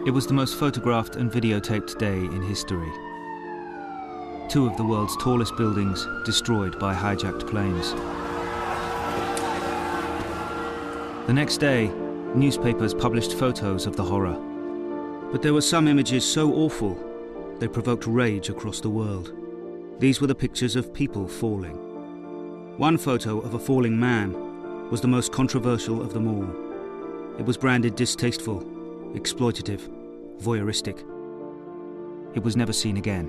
It was the most photographed and videotaped day in history. Two of the world's tallest buildings destroyed by hijacked planes. The next day, newspapers published photos of the horror. But there were some images so awful, they provoked rage across the world. These were the pictures of people falling. One photo of a falling man was the most controversial of them all. It was branded distasteful, exploitative, voyeuristic. It was never seen again.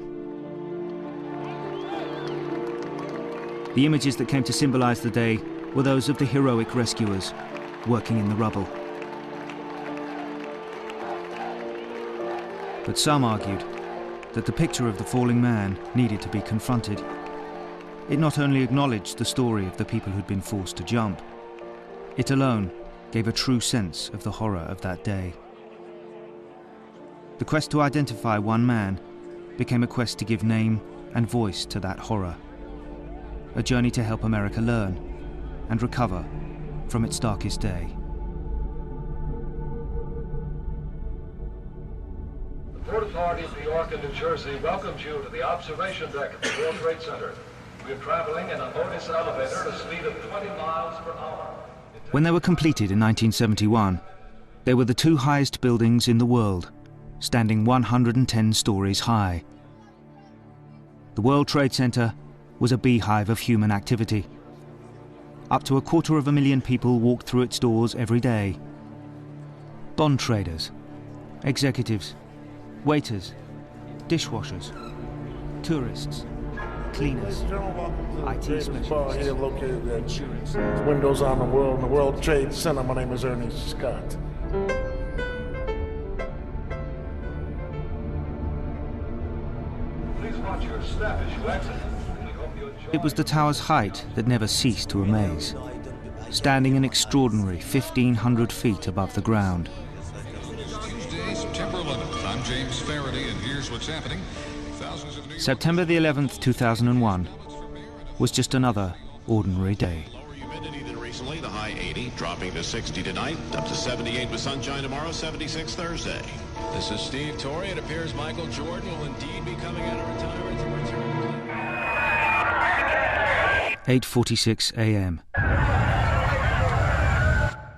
The images that came to symbolize the day were those of the heroic rescuers working in the rubble. But some argued that the picture of the falling man needed to be confronted. It not only acknowledged the story of the people who'd been forced to jump, it alone gave a true sense of the horror of that day. The quest to identify one man became a quest to give name and voice to that horror. A journey to help America learn and recover from its darkest day. The Port Authority of New York and New Jersey welcomes you to the observation deck of the World Trade Center. We're traveling in an Otis elevator at a speed of 20 miles per hour. When they were completed in 1971, they were the two highest buildings in the world, standing 110 stories high. The World Trade Center was a beehive of human activity. Up to 250,000 people walked through its doors every day. Bond traders, executives, waiters, dishwashers, tourists, cleaners, IT specialists, here located at Windows on the World in the World Trade Center. My name is Ernie Scott. Please watch your step as you exit. We hope you enjoy. It was the tower's height that never ceased to amaze, standing an extraordinary 1,500 feet above the ground. Tuesday, September 11th. I'm James Faraday, and here's what's happening. Thousands of New September the 11th, 2001, was just another ordinary day. Lower humidity than recently, the high 80, dropping to 60 tonight, up to 78 with sunshine tomorrow, 76 Thursday. This is Steve Torrey. It appears Michael Jordan will indeed be coming out of retirement. 8:46 a.m.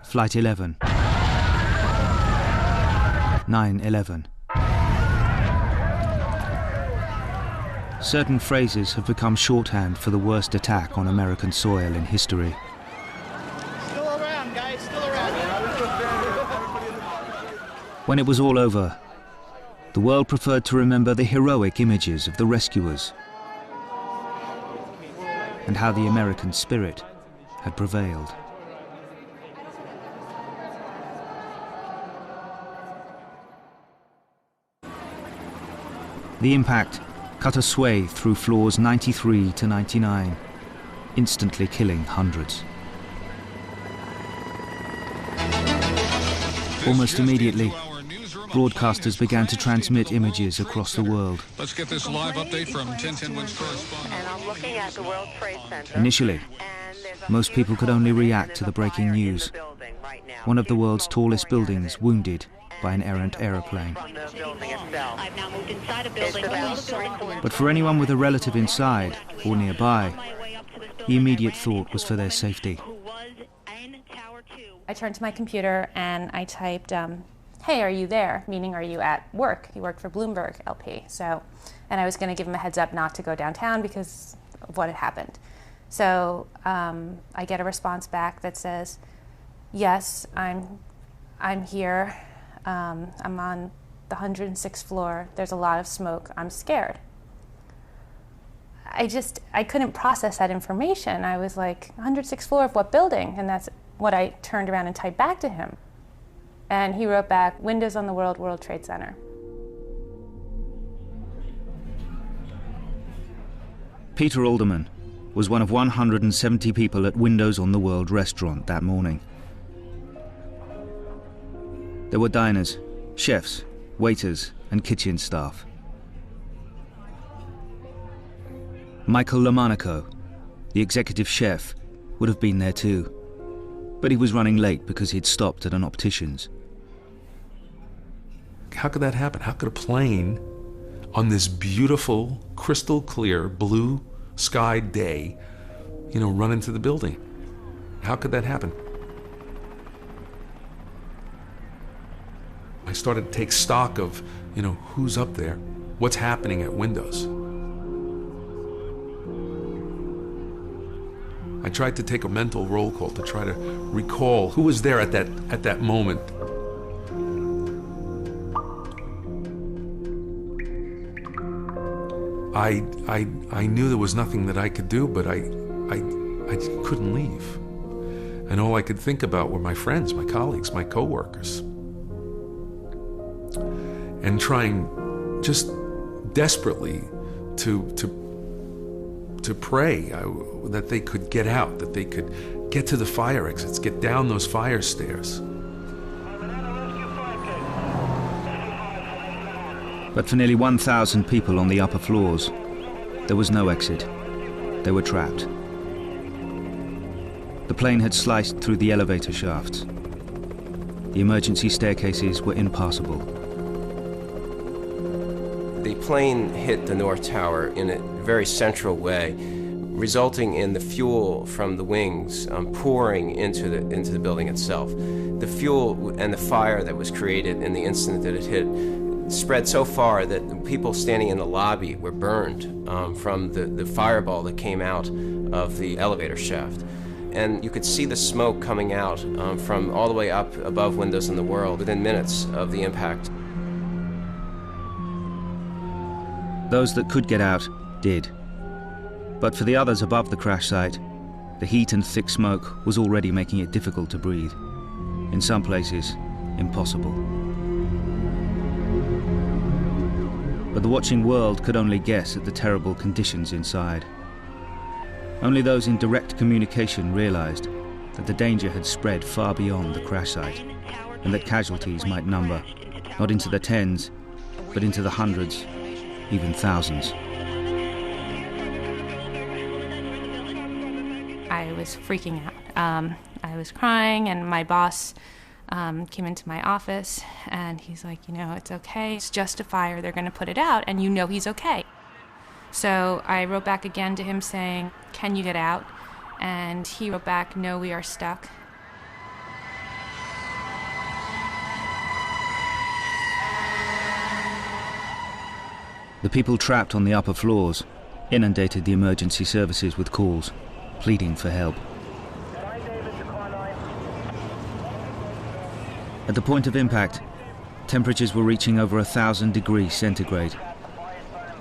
Flight 11. 9/11. Certain phrases have become shorthand for the worst attack on American soil in history. Still around, guys, still around. When it was all over, the world preferred to remember the heroic images of the rescuers and how the American spirit had prevailed. The impact cut a swathe through floors 93 to 99, instantly killing hundreds. Almost immediately, broadcasters began to transmit images across the world. Let's get this live update from 1010 Wins correspondent. And I'm looking at the World Trade Center. Initially, And there's a most people could only react to the breaking fire in news. the building right now. One of the People world's tallest pouring out of buildings it. wounded by an errant aeroplane. From the building itself. I've now moved inside a building. It's about But for anyone with a relative inside or nearby, the immediate thought was for their safety. Who was in Tower 2. I turned to my computer and I typed, hey, are you there? Meaning, are you at work? He worked for Bloomberg LP. And I was going to give him a heads up not to go downtown because of what had happened. So I get a response back that says, yes, I'm here. I'm on the 106th floor. There's a lot of smoke. I'm scared. I couldn't process that information. I was like, 106th floor of what building? And that's what I turned around and typed back to him. And he wrote back, Windows on the World, World Trade Center. Peter Alderman was one of 170 people at Windows on the World restaurant that morning. There were diners, chefs, waiters, and kitchen staff. Michael Lamonaco, the executive chef, would have been there too, but he was running late because he'd stopped at an optician's. how could that happen? How could a plane on this beautiful, crystal clear, blue sky day, run into the building? How could that happen? I started to take stock of, who's up there, what's happening at windows. I tried to take a mental roll call to try to recall who was there at that moment. I knew there was nothing that I could do, but I couldn't leave. And all I could think about were my friends, my colleagues, my coworkers. And trying just desperately to pray that they could get out, that they could get to the fire exits, get down those fire stairs. But for nearly 1,000 people on the upper floors, there was no exit. They were trapped. The plane had sliced through the elevator shafts. The emergency staircases were impassable. The plane hit the North Tower in a very central way, resulting in the fuel from the wings pouring into the building itself. The fuel and the fire that was created in the instant that it hit spread so far that the people standing in the lobby were burned from the fireball that came out of the elevator shaft. And you could see the smoke coming out from all the way up above Windows in the World within minutes of the impact. Those that could get out did. But for the others above the crash site, the heat and thick smoke was already making it difficult to breathe. In some places, impossible. But the watching world could only guess at the terrible conditions inside. Only those in direct communication realized that the danger had spread far beyond the crash site, and that casualties might number, not into the tens, but into the hundreds, even thousands. I was freaking out. I was crying, and my boss came into my office, and he's like, it's okay. It's just a fire. They're going to put it out, and he's okay. So I wrote back again to him saying, can you get out? And he wrote back, no, we are stuck. The people trapped on the upper floors inundated the emergency services with calls, pleading for help. At the point of impact, temperatures were reaching over 1,000 degrees centigrade.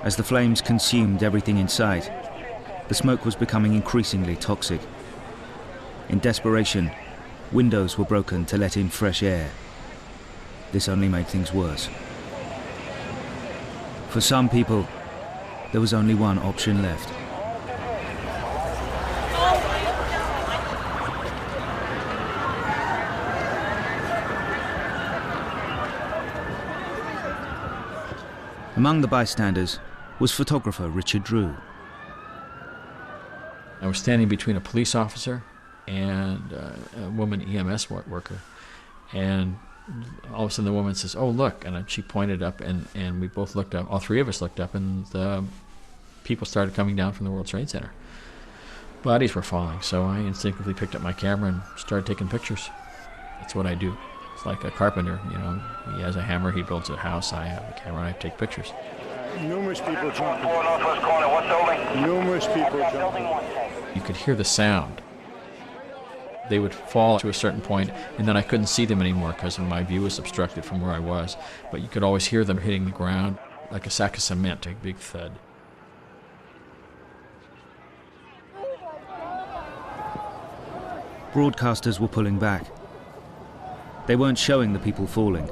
As the flames consumed everything in sight, the smoke was becoming increasingly toxic. In desperation, windows were broken to let in fresh air. This only made things worse. For some people, there was only one option left. Among the bystanders was photographer Richard Drew. I was standing between a police officer and a woman EMS worker, and all of a sudden the woman says, "Oh, look," and she pointed up, and we both looked up, all three of us looked up, and the people started coming down from the World Trade Center. Bodies were falling, so I instinctively picked up my camera and started taking pictures. That's what I do. It's like a carpenter, he has a hammer, he builds a house, I have a camera, and I take pictures. Numerous people jumping. Numerous people jumping. You could hear the sound. They would fall to a certain point, and then I couldn't see them anymore because my view was obstructed from where I was. But you could always hear them hitting the ground like a sack of cement, a big thud. Broadcasters were pulling back. They weren't showing the people falling.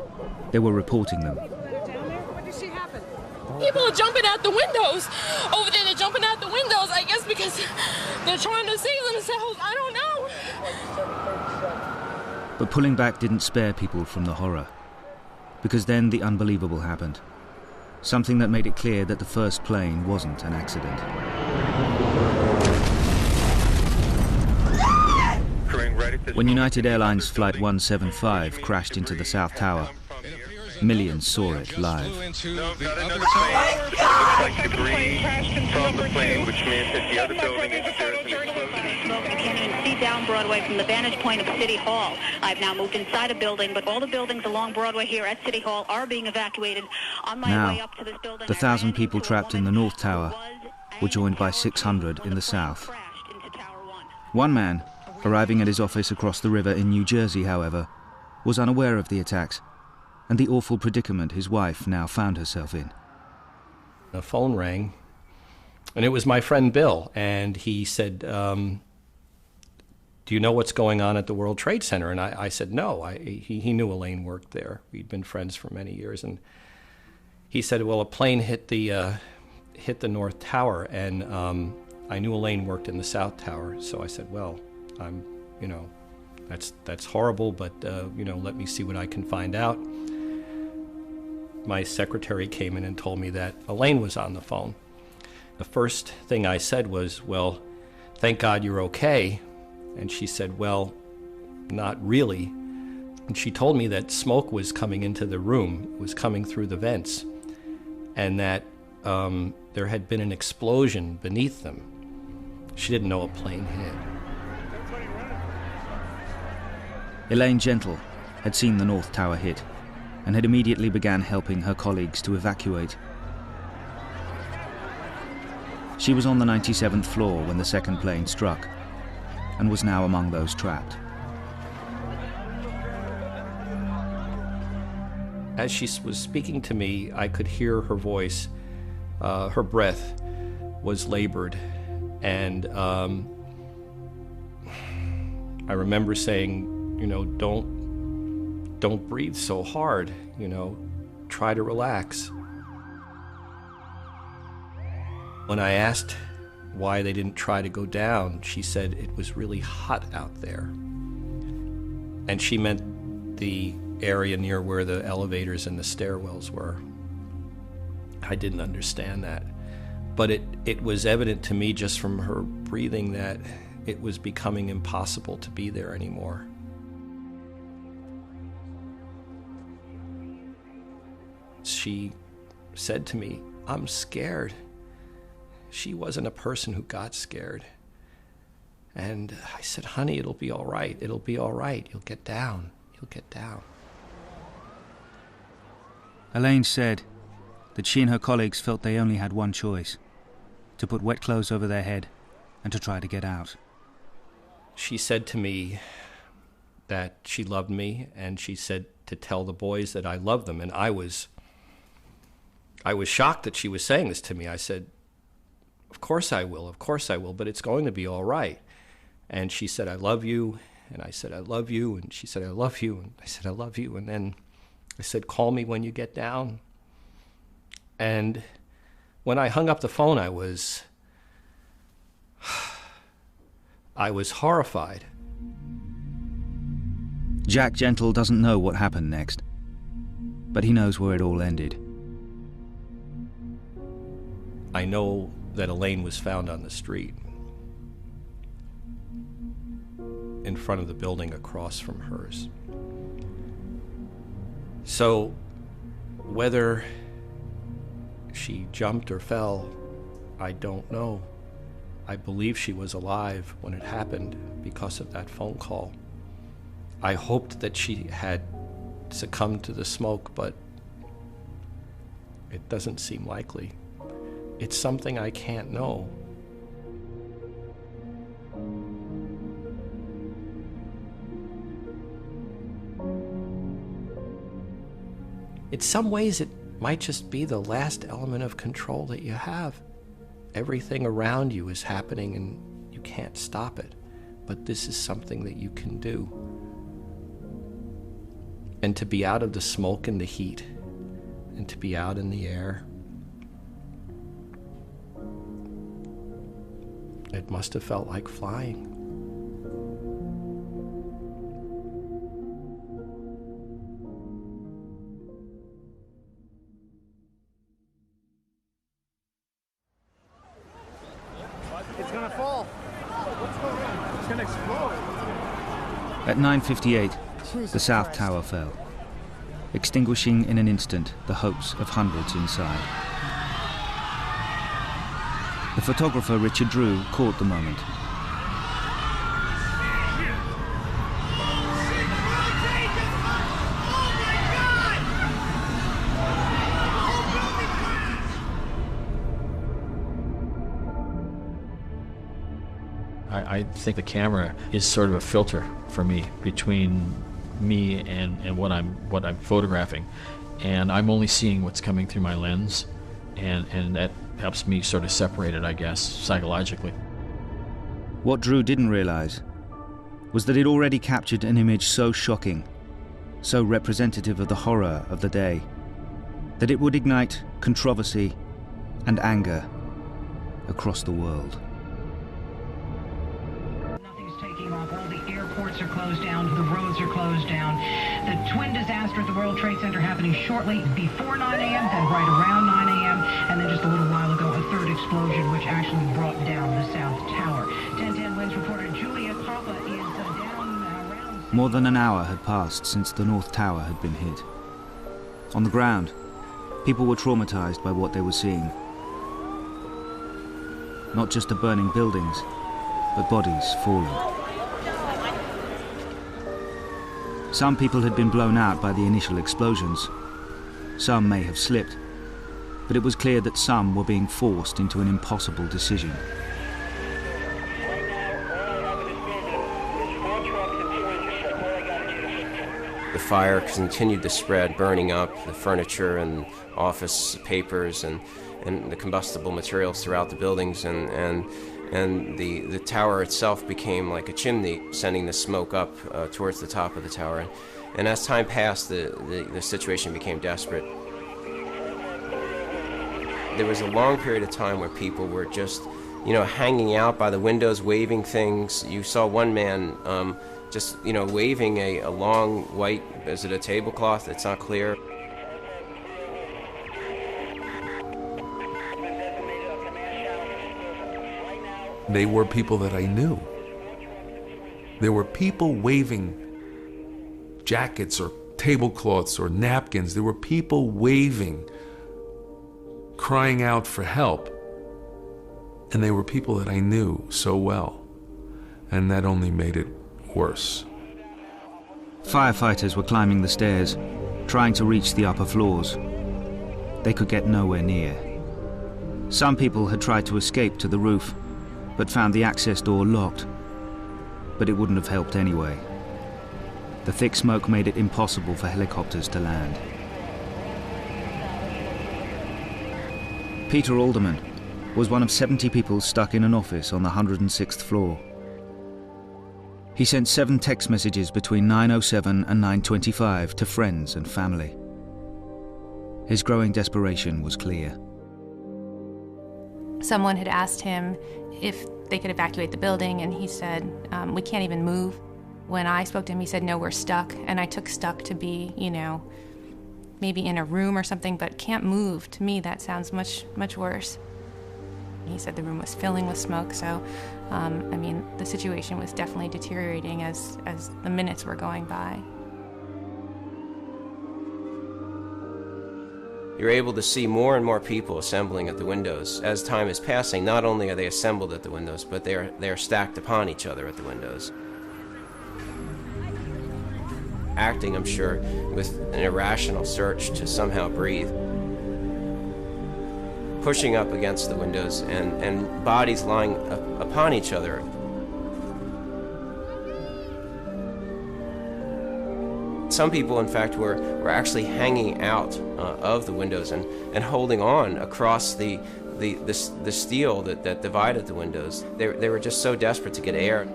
They were reporting them. What did you see happen? People are jumping out the windows. Over there, they're jumping out the windows, I guess, because they're trying to save themselves. I don't know. But pulling back didn't spare people from the horror. Because then the unbelievable happened. Something that made it clear that the first plane wasn't an accident. When United Airlines Flight 175 crashed into the South Tower, Millions saw it live. Looks like debris from the plane, which means that the other building experienced an explosion. Smoke you can't even see down Broadway from the vantage point of City Hall. I've now moved inside a building, but all the buildings along Broadway here at City Hall are being evacuated. On my way Now, up to this building, the 1,000 people trapped in the North Tower were joined by 600 in the South. One man, arriving at his office across the river in New Jersey, however, was unaware of the attacks and the awful predicament his wife now found herself in. A phone rang, and it was my friend Bill, and he said, do you know what's going on at the World Trade Center? And I said, no. He knew Elaine worked there. We'd been friends for many years. And he said, well, a plane hit the North Tower, and I knew Elaine worked in the South Tower. So I said, well, that's horrible, but, let me see what I can find out. My secretary came in and told me that Elaine was on the phone. The first thing I said was, well, thank God you're okay. And she said, well, not really. And she told me that smoke was coming into the room, was coming through the vents, and that there had been an explosion beneath them. She didn't know a plane hit. Elaine Gentle had seen the North Tower hit and had immediately began helping her colleagues to evacuate. She was on the 97th floor when the second plane struck and was now among those trapped. As she was speaking to me, I could hear her voice. Her breath was labored, and I remember saying, don't breathe so hard, try to relax. When I asked why they didn't try to go down, she said it was really hot out there. And she meant the area near where the elevators and the stairwells were. I didn't understand that. But it was evident to me just from her breathing that it was becoming impossible to be there anymore. She said to me, I'm scared. She wasn't a person who got scared. And I said, honey, it'll be all right. It'll be all right. You'll get down. You'll get down. Elaine said that she and her colleagues felt they only had one choice: to put wet clothes over their head and to try to get out. She said to me that she loved me, and she said to tell the boys that I loved them. And I was shocked that she was saying this to me. I said, of course I will, but it's going to be all right. And she said, I love you. And I said, I love you. And she said, I love you. And I said, I love you. And then I said, call me when you get down. And when I hung up the phone, I was horrified. Jack Gentle doesn't know what happened next, but he knows where it all ended. I know that Elaine was found on the street in front of the building across from hers. So whether she jumped or fell, I don't know. I believe she was alive when it happened because of that phone call. I hoped that she had succumbed to the smoke, but it doesn't seem likely. It's something I can't know. In some ways, it might just be the last element of control that you have. Everything around you is happening and you can't stop it. But this is something that you can do. And to be out of the smoke and the heat, and to be out in the air, it must have felt like flying. It's gonna fall. What's going on? It's gonna explode. At 9:58, the South Tower fell. extinguishing in an instant the hopes of hundreds inside. The photographer Richard Drew caught the moment. I think the camera is sort of a filter for me between me and what I'm photographing, and I'm only seeing what's coming through my lens, and that helps me sort of separate it, I guess, psychologically. What Drew didn't realize was that he'd already captured an image so shocking, so representative of the horror of the day, that it would ignite controversy and anger across the world. All the airports are closed down, the roads are closed down. The twin disaster at the World Trade Center happening shortly before 9 a.m., then right around 9 a.m., and then just a little while ago, a third explosion, which actually brought down the South Tower. 1010 Winds reporter Julia Papa is down around... More than an hour had passed since the North Tower had been hit. On the ground, people were traumatized by what they were seeing. Not just the burning buildings, but bodies falling. Some people had been blown out by the initial explosions. Some may have slipped, but it was clear that some were being forced into an impossible decision. The fire continued to spread, burning up the furniture and office papers and the combustible materials throughout the buildings, and the tower itself became like a chimney, sending the smoke up towards the top of the tower. And as time passed, the situation became desperate. There was a long period of time where people were just, hanging out by the windows, waving things. You saw one man just, waving a long white, is it a tablecloth? It's not clear. They were people that I knew. There were people waving jackets or tablecloths or napkins. There were people waving, crying out for help. And they were people that I knew so well. And that only made it worse. Firefighters were climbing the stairs, trying to reach the upper floors. They could get nowhere near. Some people had tried to escape to the roof, but found the access door locked. But it wouldn't have helped anyway. The thick smoke made it impossible for helicopters to land. Peter Alderman was one of 70 people stuck in an office on the 106th floor. He sent 7 text messages between 9:07 and 9:25 to friends and family. His growing desperation was clear. Someone had asked him if they could evacuate the building, and he said, we can't even move. When I spoke to him, he said, no, we're stuck. And I took stuck to be, maybe in a room or something, but can't move. To me, that sounds much, much worse. He said the room was filling with smoke, so, the situation was definitely deteriorating as the minutes were going by. You're able to see more and more people assembling at the windows. As time is passing, not only are they assembled at the windows, but they are stacked upon each other at the windows. Acting, I'm sure, with an irrational search to somehow breathe. Pushing up against the windows and bodies lying upon each other. Some people, in fact, were actually hanging out of the windows and holding on across the steel that divided the windows. They were just so desperate to get air.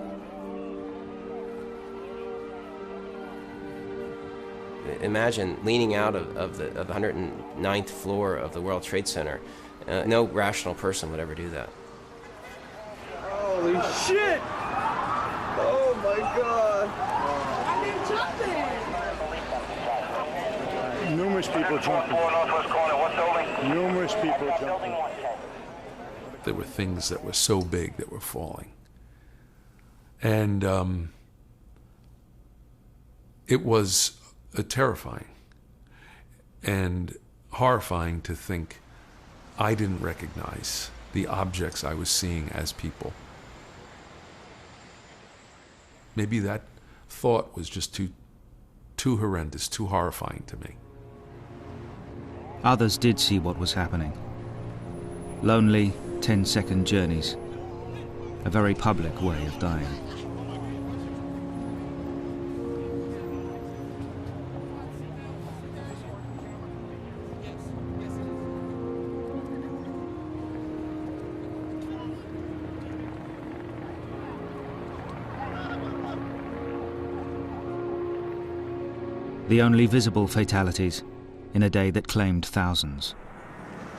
Imagine leaning out of the 109th floor of the World Trade Center. No rational person would ever do that. Holy shit! Oh my God! I didn't jump there! Numerous people jumping. Numerous people jumping. There were things that were so big that were falling. And it was terrifying. and horrifying to think I didn't recognize the objects I was seeing as people. Maybe that thought was just too horrendous, too horrifying to me. Others did see what was happening. Lonely, 10-second journeys. A very public way of dying. The only visible fatalities in a day that claimed thousands.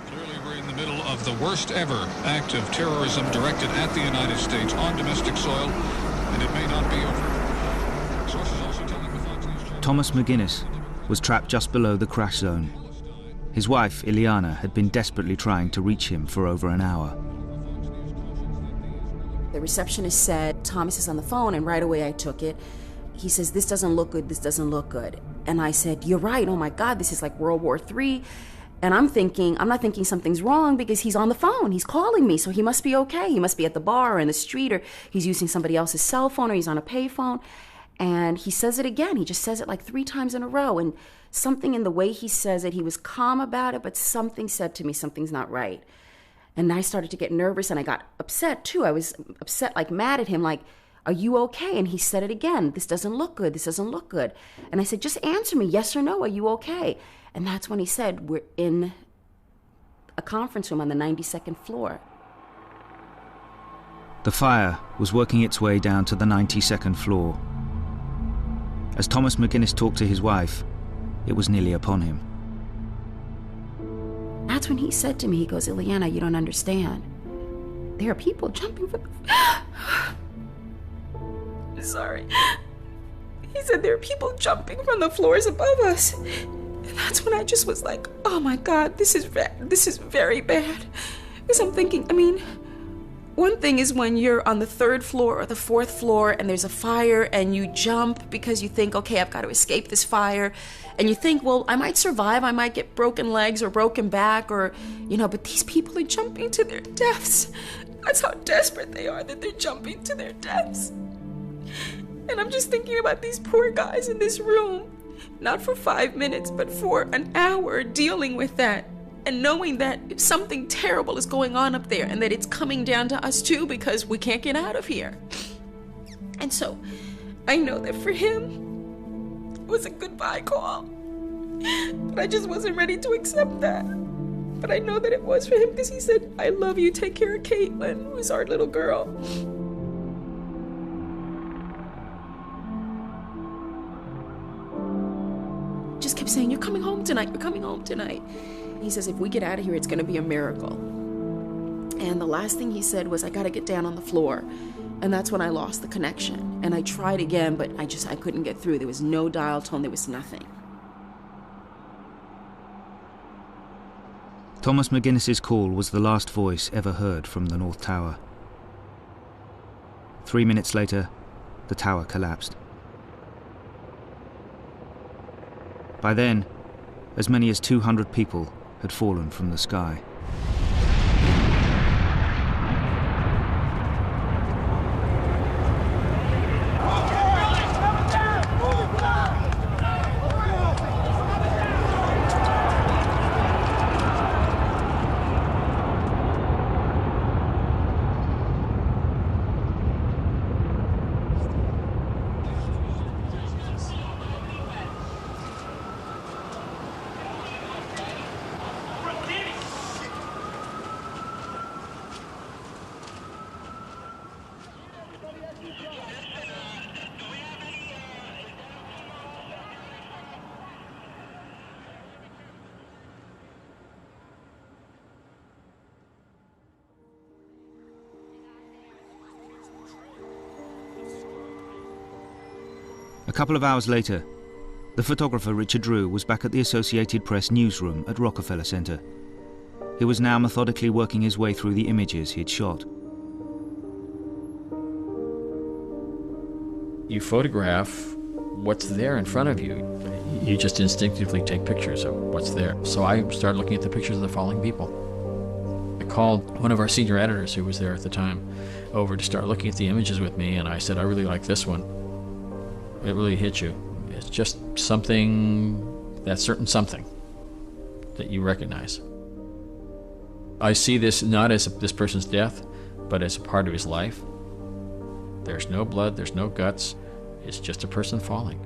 Clearly, we're in the middle of the worst ever act of terrorism directed at the United States on domestic soil, and it may not be over. Sources also telling the Fox News Channel. Thomas McGuinness was trapped just below the crash zone. His wife, Ileana, had been desperately trying to reach him for over an hour. The receptionist said, Thomas is on the phone, and right away I took it. He says, this doesn't look good, this doesn't look good. And I said, you're right, oh my God, this is like World War III. And I'm not thinking something's wrong because he's on the phone, he's calling me, so he must be okay. He must be at the bar or in the street, or he's using somebody else's cell phone, or he's on a payphone. And he says it again, he just says it like 3 times in a row. And something in the way he says it, he was calm about it, but something said to me, something's not right. And I started to get nervous, and I got upset too. I was upset, like mad at him, like, are you okay? And he said it again. This doesn't look good. This doesn't look good. And I said, just answer me, yes or no. Are you okay? And that's when he said, we're in a conference room on the 92nd floor. The fire was working its way down to the 92nd floor. As Thomas McGuinness talked to his wife, it was nearly upon him. That's when he said to me, he goes, Ileana, you don't understand. There are people jumping from Sorry. He said there are people jumping from the floors above us. And that's when I just was like, oh my God, this is very bad. Because I'm thinking, I mean, one thing is when you're on the 3rd floor or the 4th floor and there's a fire and you jump because you think, okay, I've got to escape this fire. And you think, well, I might survive, I might get broken legs or broken back, or, but these people are jumping to their deaths. That's how desperate they are, that they're jumping to their deaths. And I'm just thinking about these poor guys in this room, not for 5 minutes, but for an hour, dealing with that and knowing that something terrible is going on up there and that it's coming down to us too because we can't get out of here. And so I know that for him, it was a goodbye call. But I just wasn't ready to accept that. But I know that it was for him because he said, I love you, take care of Caitlin, who's our little girl. Just kept saying, you're coming home tonight, you're coming home tonight. He says, if we get out of here, it's going to be a miracle. And the last thing he said was, I got to get down on the floor. And that's when I lost the connection. And I tried again, but I couldn't get through. There was no dial tone, there was nothing. Thomas McGuinness's call was the last voice ever heard from the North Tower. 3 minutes later, the tower collapsed. By then, as many as 200 people had fallen from the sky. A couple of hours later, the photographer Richard Drew was back at the Associated Press newsroom at Rockefeller Center. He was now methodically working his way through the images he'd shot. You photograph what's there in front of you. You just instinctively take pictures of what's there. So I started looking at the pictures of the falling people. I called one of our senior editors who was there at the time over to start looking at the images with me, and I said, I really like this one. It really hit you. It's just something, that certain something that you recognize. I see this not as this person's death, but as a part of his life. There's no blood, there's no guts. It's just a person falling.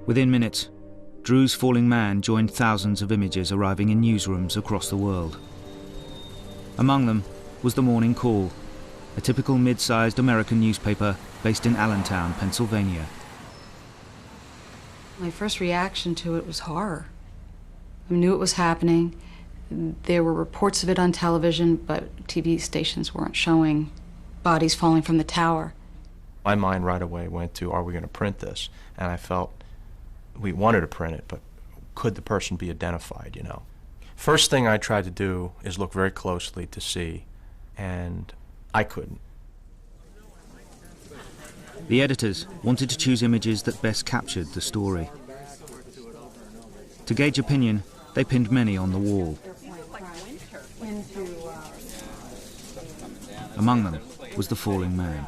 Within minutes, Drew's falling man joined thousands of images arriving in newsrooms across the world. Among them was the Morning Call, a typical mid-sized American newspaper based in Allentown, Pennsylvania. My first reaction to it was horror. I knew it was happening. There were reports of it on television, but TV stations weren't showing bodies falling from the tower. My mind right away went to, are we going to print this? And I felt we wanted to print it, but could the person be identified, you know? First thing I tried to do is look very closely to see, and I couldn't. The editors wanted to choose images that best captured the story. To gauge opinion, they pinned many on the wall. Among them was the falling man.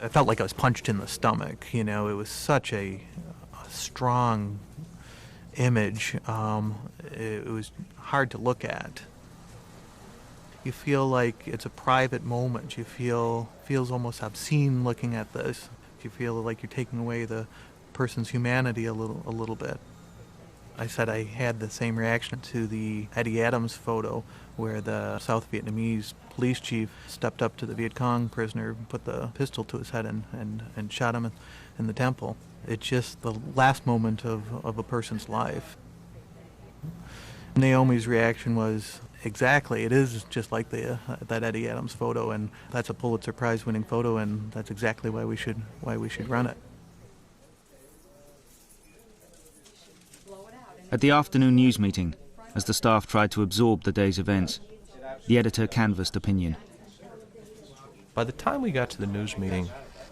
I felt like I was punched in the stomach. You know, it was such a strong image. It was hard to look at. You feel like it's a private moment. You feels almost obscene looking at this. You feel like you're taking away the person's humanity a little bit. I said I had the same reaction to the Eddie Adams photo where the South Vietnamese police chief stepped up to the Viet Cong prisoner, put the pistol to his head and shot him in the temple. It's just the last moment of a person's life. Naomi's reaction was, exactly, it is just like that Eddie Adams photo, and that's a Pulitzer Prize winning photo, and that's exactly why we should run it. At the afternoon news meeting, as the staff tried to absorb the day's events, the editor canvassed opinion. By the time we got to the news meeting,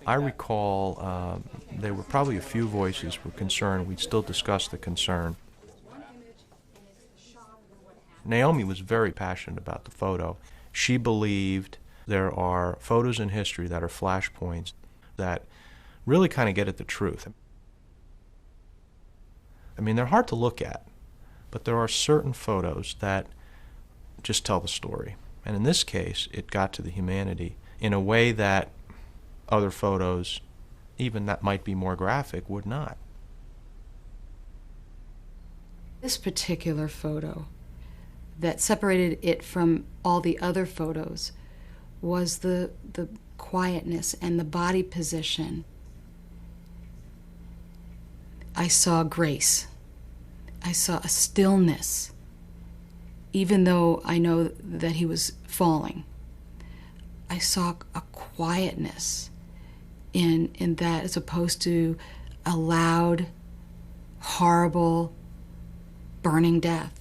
I recall there were probably a few voices were concerned. We'd still discuss the concern. Naomi was very passionate about the photo. She believed there are photos in history that are flashpoints that really kind of get at the truth. I mean, they're hard to look at, but there are certain photos that just tell the story. And in this case, it got to the humanity in a way that other photos, even that might be more graphic, would not. This particular photo that separated it from all the other photos was the quietness and the body position. I saw grace. I saw a stillness, even though I know that he was falling. I saw a quietness in that, as opposed to a loud, horrible, burning death.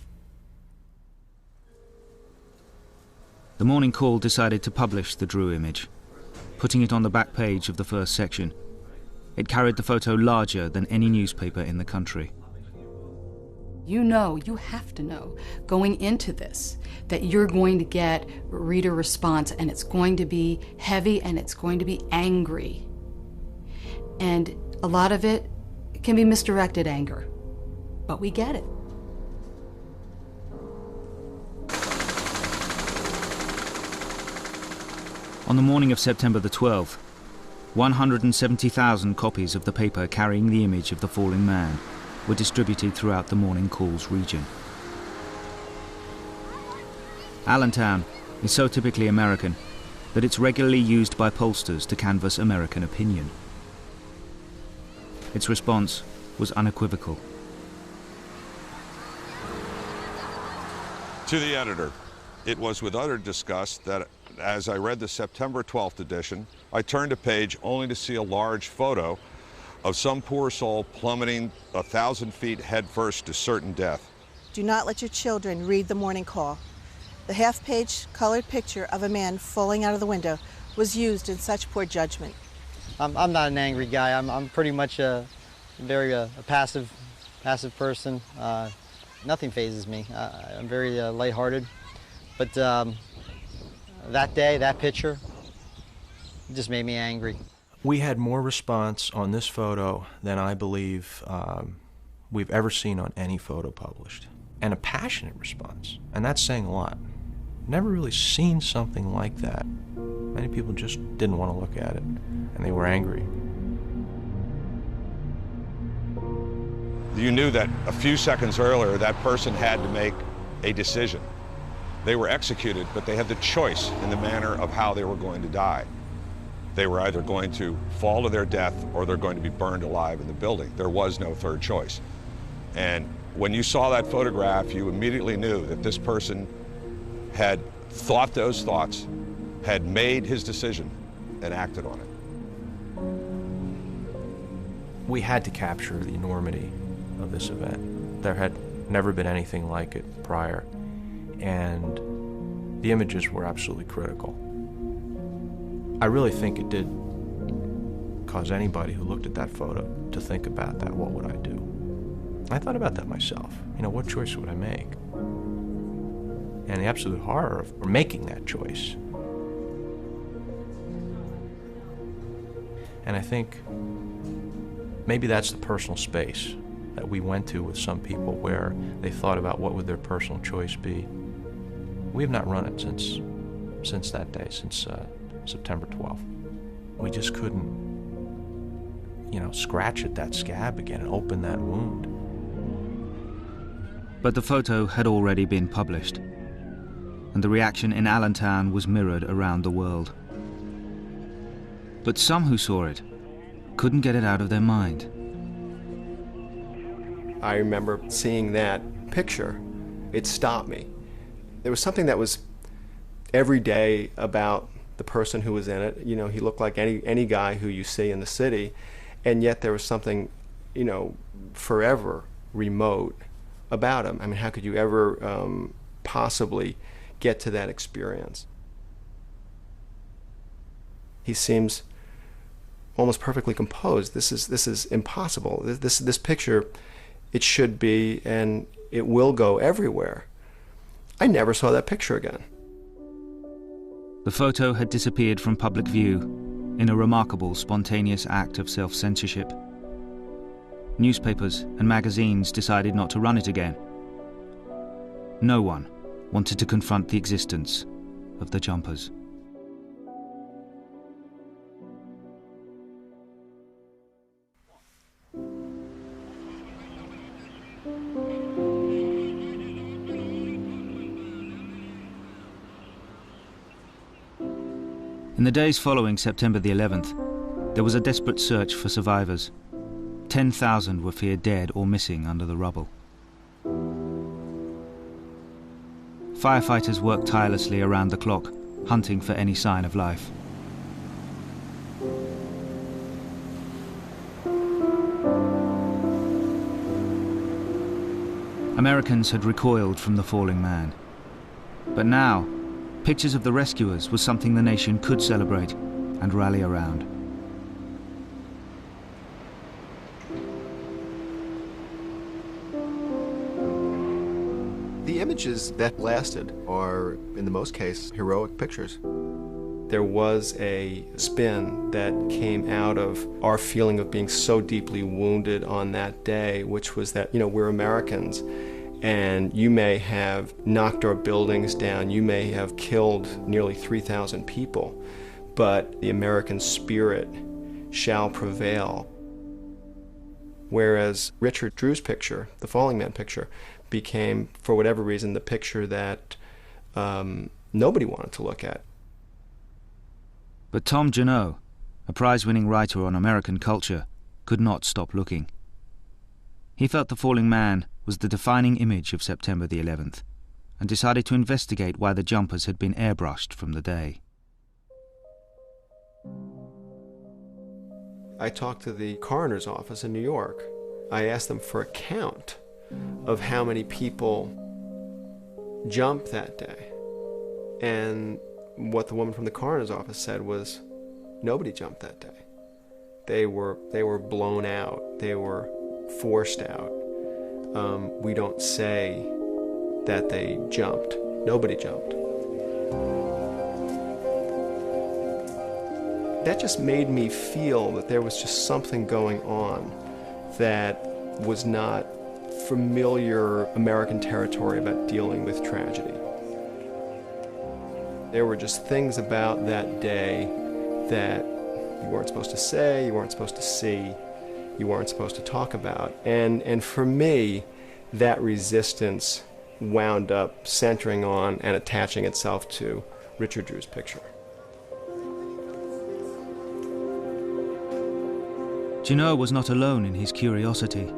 The Morning Call decided to publish the Drew image, putting it on the back page of the first section. It carried the photo larger than any newspaper in the country. You know, you have to know, going into this, that you're going to get reader response, and it's going to be heavy and it's going to be angry. And a lot of it can be misdirected anger, but we get it. On the morning of September the 12th, 170,000 copies of the paper carrying the image of the falling man were distributed throughout the Morning Call's region. Allentown is so typically American that it's regularly used by pollsters to canvass American opinion. Its response was unequivocal. To the editor, it was with utter disgust that as I read the September 12th edition, I turned a page only to see a large photo of some poor soul plummeting 1,000 feet headfirst to certain death. Do not let your children read the Morning Call. the half-page colored picture of a man falling out of the window was used in such poor judgment. I'm not an angry guy. I'm pretty much a very passive person. Nothing phases me. I'm very lighthearted. But that day, that picture, just made me angry. We had more response on this photo than I believe we've ever seen on any photo published, and a passionate response, and that's saying a lot. Never really seen something like that. Many people just didn't want to look at it, and they were angry. You knew that a few seconds earlier that person had to make a decision. They were executed, but they had the choice in the manner of how they were going to die. They were either going to fall to their death or they're going to be burned alive in the building. There was no third choice. And when you saw that photograph, you immediately knew that this person had thought those thoughts, had made his decision, and acted on it. We had to capture the enormity of this event. There had never been anything like it prior, and the images were absolutely critical. I really think it did cause anybody who looked at that photo to think about that. What would I do? I thought about that myself. You know, what choice would I make? And the absolute horror of making that choice. And I think maybe that's the personal space that we went to with some people where they thought about what would their personal choice be. We have not run it since that day, since September 12th. We just couldn't, scratch at that scab again and open that wound. But the photo had already been published, and the reaction in Allentown was mirrored around the world. But some who saw it couldn't get it out of their mind. I remember seeing that picture. It stopped me. There was something that was every day about the person who was in it. You know, he looked like any guy who you see in the city, and yet there was something, forever remote about him. I mean, how could you ever possibly get to that experience? He seems almost perfectly composed. This is impossible. This picture, it should be, and it will go everywhere. I never saw that picture again. The photo had disappeared from public view in a remarkable, spontaneous act of self-censorship. Newspapers and magazines decided not to run it again. No one wanted to confront the existence of the jumpers. In the days following September the 11th, there was a desperate search for survivors. 10,000 were feared dead or missing under the rubble. Firefighters worked tirelessly around the clock, hunting for any sign of life. Americans had recoiled from the falling man. But now, pictures of the rescuers was something the nation could celebrate and rally around. The images that lasted are, in the most case, heroic pictures. There was a spin that came out of our feeling of being so deeply wounded on that day, which was that, we're Americans, and you may have knocked our buildings down, you may have killed nearly 3,000 people, but the American spirit shall prevail. Whereas Richard Drew's picture, the Falling Man picture, became, for whatever reason, the picture that nobody wanted to look at. But Tom Janot, a prize-winning writer on American culture, could not stop looking. He felt the falling man was the defining image of September the 11th, and decided to investigate why the jumpers had been airbrushed from the day. I talked to the coroner's office in New York. I asked them for a count of how many people jumped that day. And what the woman from the coroner's office said was, nobody jumped that day. They were blown out. They were forced out. We don't say that they jumped. Nobody jumped. That just made me feel that there was just something going on that was not familiar American territory about dealing with tragedy. There were just things about that day that you weren't supposed to say, you weren't supposed to see, you weren't supposed to talk about. And for me, that resistance wound up centering on and attaching itself to Richard Drew's picture. Junot was not alone in his curiosity.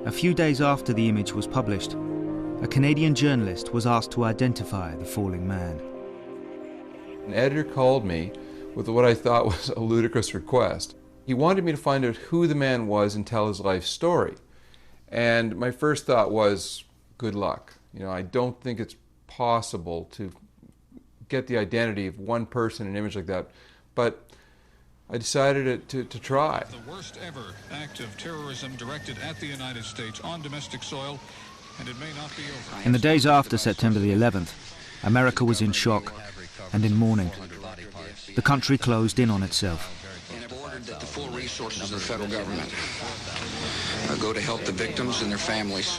A few days after the image was published, a Canadian journalist was asked to identify the falling man. An editor called me with what I thought was a ludicrous request. He wanted me to find out who the man was and tell his life story. And my first thought was, good luck. I don't think it's possible to get the identity of one person in an image like that. But I decided to try. The worst ever act of terrorism directed at the United States on domestic soil, and it may not be over. In the days after September the 11th, America was in shock and in mourning. The country closed in on itself. And have ordered that the full resources of the federal government go to help the victims and their families,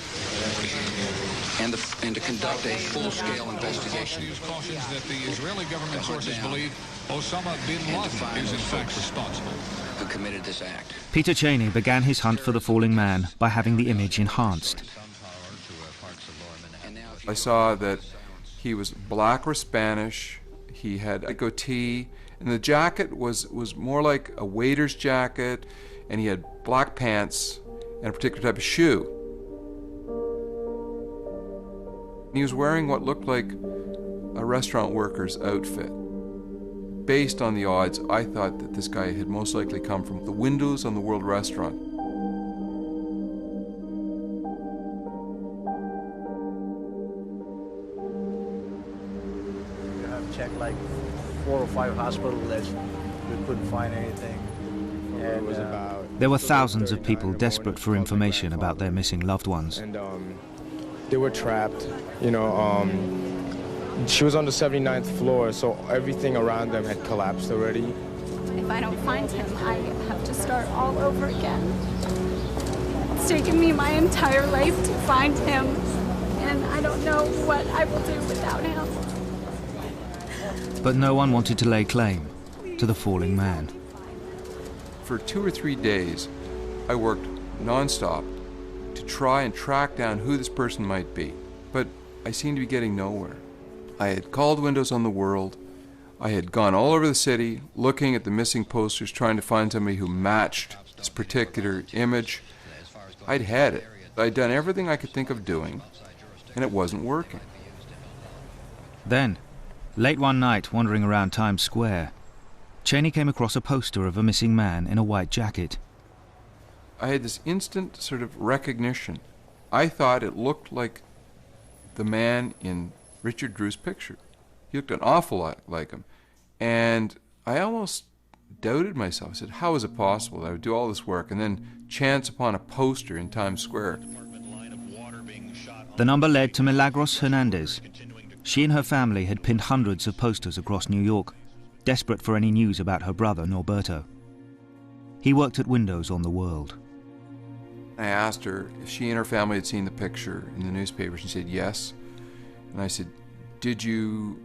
and to conduct a full-scale investigation. News cautions that the Israeli government sources believe Osama bin Laden is in fact responsible. Who committed this act? Peter Cheney began his hunt for the falling man by having the image enhanced. I saw that he was black or Spanish, he had a goatee, and the jacket was more like a waiter's jacket, and he had black pants and a particular type of shoe. He was wearing what looked like a restaurant worker's outfit. Based on the odds, I thought that this guy had most likely come from the windows on the World Restaurant. We have checked like 4 or 5 hospital lists. We couldn't find anything. And there were thousands of people desperate for information about their missing loved ones. And they were trapped. She was on the 79th floor, so everything around them had collapsed already. If I don't find him, I have to start all over again. It's taken me my entire life to find him, and I don't know what I will do without him. But no one wanted to lay claim to the falling man. For 2 or 3 days, I worked non-stop to try and track down who this person might be, but I seemed to be getting nowhere. I had called Windows on the World. I had gone all over the city looking at the missing posters, trying to find somebody who matched this particular image. I'd had it. I'd done everything I could think of doing, and it wasn't working. Then, late one night wandering around Times Square, Cheney came across a poster of a missing man in a white jacket. I had this instant sort of recognition. I thought it looked like the man in Richard Drew's picture. He looked an awful lot like him. And I almost doubted myself. I said, how is it possible that I would do all this work and then chance upon a poster in Times Square? The number led to Milagros Hernandez. She and her family had pinned hundreds of posters across New York, desperate for any news about her brother, Norberto. He worked at Windows on the World. I asked her if she and her family had seen the picture in the newspaper. She said yes. And I said, did you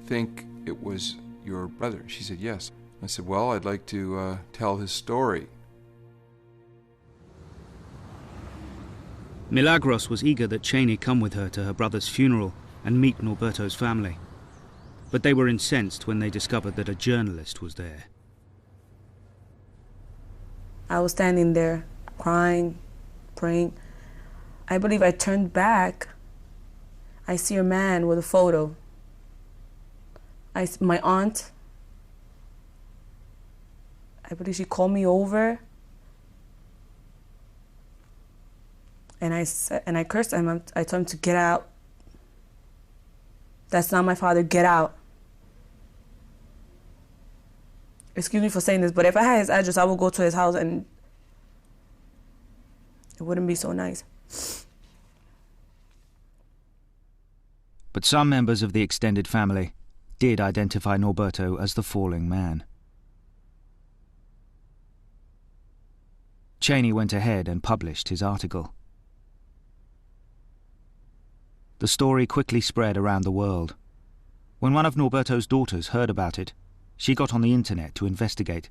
think it was your brother? She said yes. I said, well, I'd like to tell his story. Milagros was eager that Cheney come with her to her brother's funeral and meet Norberto's family. But they were incensed when they discovered that a journalist was there. I was standing there, crying, praying. I believe I turned back. I see a man with a photo. My aunt, I believe she called me over. And I cursed him. I told him to get out, That's not my father. Get out. Excuse me for saying this, but if I had his address, I would go to his house and it wouldn't be so nice. But some members of the extended family did identify Norberto as the falling man. Cheney went ahead and published his article. The story quickly spread around the world. When one of Norberto's daughters heard about it, she got on the internet to investigate.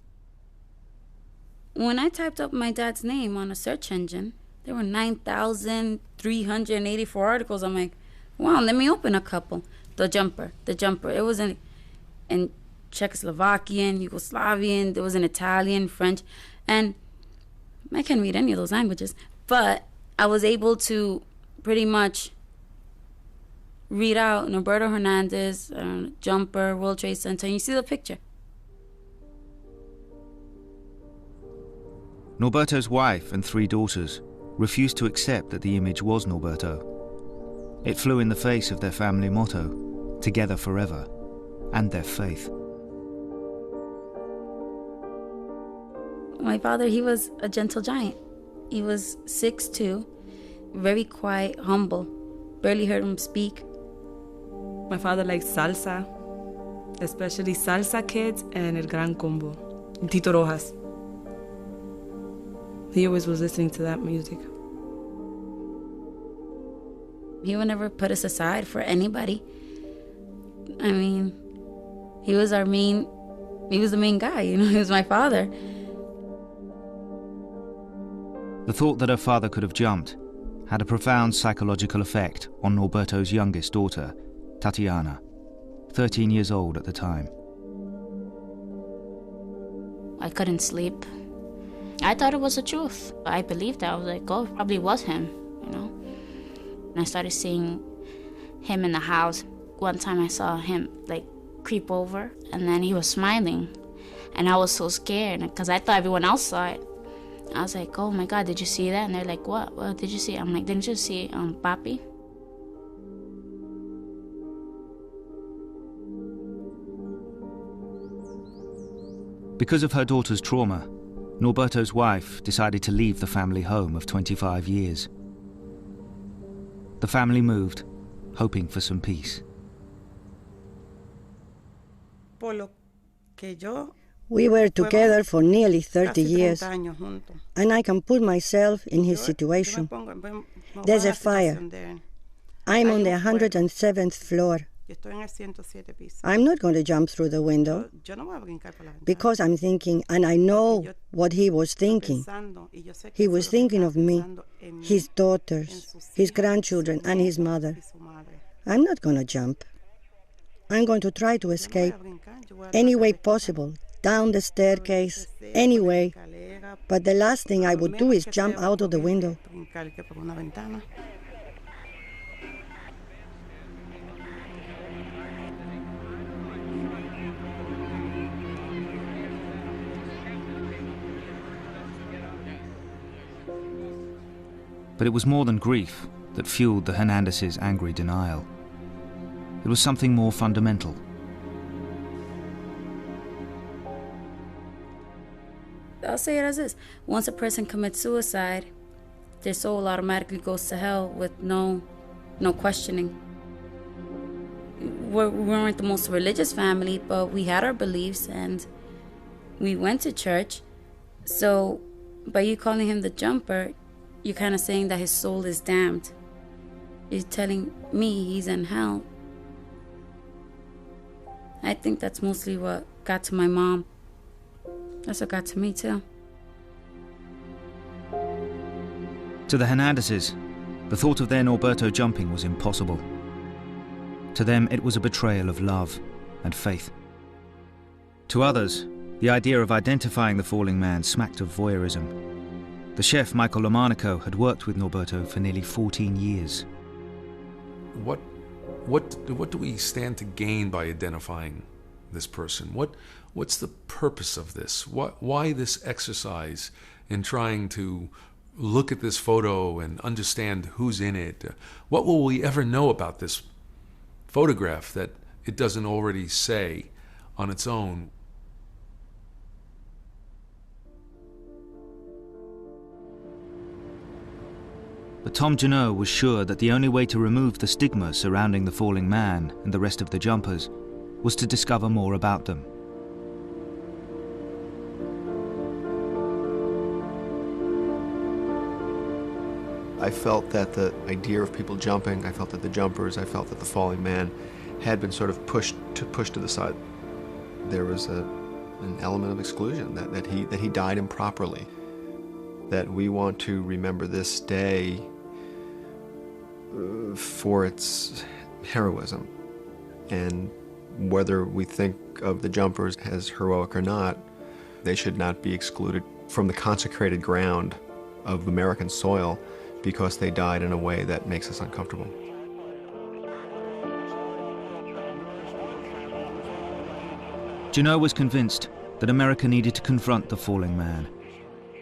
When I typed up my dad's name on a search engine, there were 9,384 articles. I'm like, wow, let me open a couple. The jumper. It was in Czechoslovakian, Yugoslavian, there was in Italian, French, and I can't read any of those languages, but I was able to pretty much read out Norberto Hernandez, jumper, World Trade Center, and you see the picture. Norberto's wife and 3 daughters refused to accept that the image was Norberto. It flew in the face of their family motto, together forever, and their faith. My father, he was a gentle giant. He was 6'2", very quiet, humble. Barely heard him speak. My father liked salsa, especially Salsa Kids and El Gran Combo, and Tito Rojas. He always was listening to that music. He would never put us aside for anybody. I mean, he was the main guy, you know, he was my father. The thought that her father could have jumped had a profound psychological effect on Norberto's youngest daughter, Tatiana, 13 years old at the time. I couldn't sleep. I thought it was the truth. I believed that. I was like, oh, it probably was him, you know. And I started seeing him in the house. One time I saw him, like, creep over, and then he was smiling. And I was so scared, because I thought everyone else saw it. I was like, oh my God, did you see that? And they're like, what? What did you see? I'm like, didn't you see Papi? Because of her daughter's trauma, Norberto's wife decided to leave the family home of 25 years. The family moved, hoping for some peace. We were together for nearly 30 years, and I can put myself in his situation. There's a fire. I'm on the 107th floor. I'm not going to jump through the window because I'm thinking, and I know what he was thinking. He was thinking of me, his daughters, his grandchildren, and his mother. I'm not going to jump. I'm going to try to escape any way possible, down the staircase, any way. But the last thing I would do is jump out of the window. But it was more than grief that fueled the Hernandez's angry denial. It was something more fundamental. I'll say it as is. Once a person commits suicide, their soul automatically goes to hell with no questioning. We weren't the most religious family, but we had our beliefs and we went to church. So by you calling him the jumper, you're kind of saying that his soul is damned. You're telling me he's in hell. I think that's mostly what got to my mom. That's what got to me, too. To the Hernandezes, the thought of their Norberto jumping was impossible. To them, it was a betrayal of love and faith. To others, the idea of identifying the falling man smacked of voyeurism. The chef, Michael Lomanico, had worked with Norberto for nearly 14 years. What do we stand to gain by identifying this person? What's the purpose of this? Why this exercise in trying to look at this photo and understand who's in it? What will we ever know about this photograph that it doesn't already say on its own. But Tom Junot was sure that the only way to remove the stigma surrounding the falling man and the rest of the jumpers was to discover more about them. I felt that the idea of people jumping, I felt that the jumpers, I felt that the falling man had been sort of pushed to the side. There was an element of exclusion, that he died improperly, that we want to remember this day for its heroism. And whether we think of the jumpers as heroic or not, they should not be excluded from the consecrated ground of American soil because they died in a way that makes us uncomfortable. Junot was convinced that America needed to confront the falling man,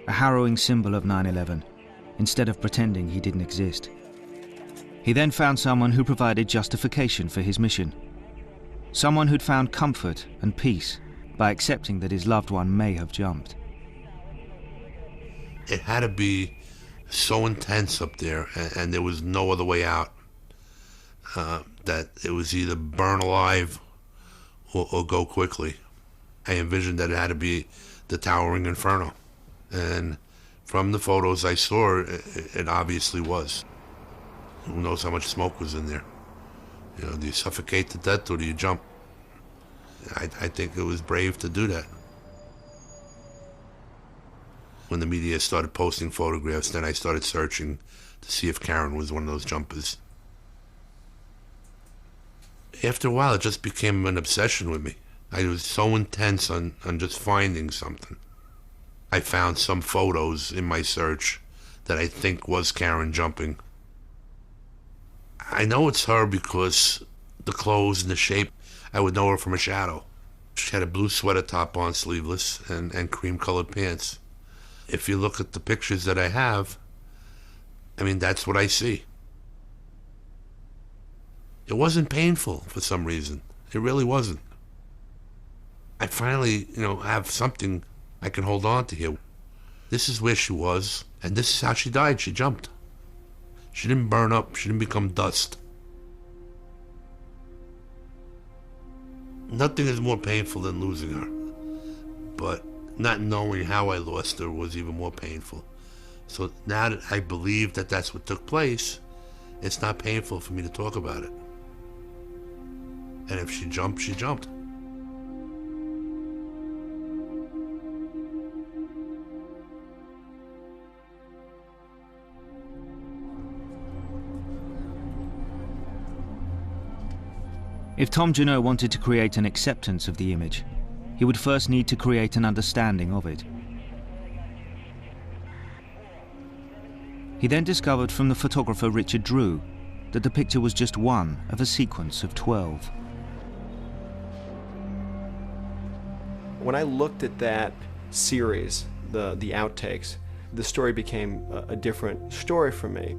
a harrowing symbol of 9/11, instead of pretending he didn't exist. He then found someone who provided justification for his mission, someone who'd found comfort and peace by accepting that his loved one may have jumped. It had to be so intense up there, and there was no other way out, that it was either burn alive or go quickly. I envisioned that it had to be the towering inferno, and from the photos I saw, it obviously was. Who knows how much smoke was in there? You know, do you suffocate to death or do you jump? I think it was brave to do that. When the media started posting photographs, then I started searching to see if Karen was one of those jumpers. After a while, it just became an obsession with me. I was so intense on just finding something. I found some photos in my search that I think was Karen jumping. I know it's her because the clothes and the shape, I would know her from a shadow. She had a blue sweater top on, sleeveless, and cream-colored pants. If you look at the pictures that I have, I mean, that's what I see. It wasn't painful for some reason. It really wasn't. I finally, have something I can hold on to here. This is where she was, and this is how she died. She jumped. She didn't burn up. She didn't become dust. Nothing is more painful than losing her. But not knowing how I lost her was even more painful. So now that I believe that that's what took place, it's not painful for me to talk about it. And if she jumped, she jumped. If Tom Junot wanted to create an acceptance of the image, he would first need to create an understanding of it. He then discovered from the photographer Richard Drew that the picture was just one of a sequence of 12. When I looked at that series, the outtakes, the story became a different story for me.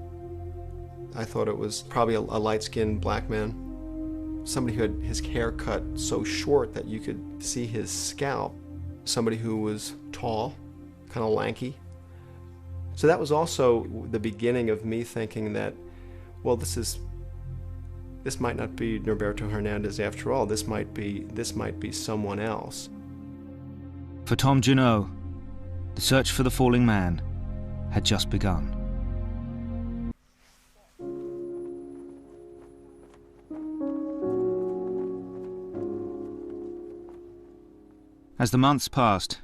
I thought it was probably a light-skinned black man, somebody who had his hair cut so short that you could see his scalp, somebody who was tall, kind of lanky. So that was also the beginning of me thinking that, well, this might not be Norberto Hernandez after all. This might be someone else. For Tom Junot, the search for the falling man had just begun. As the months passed,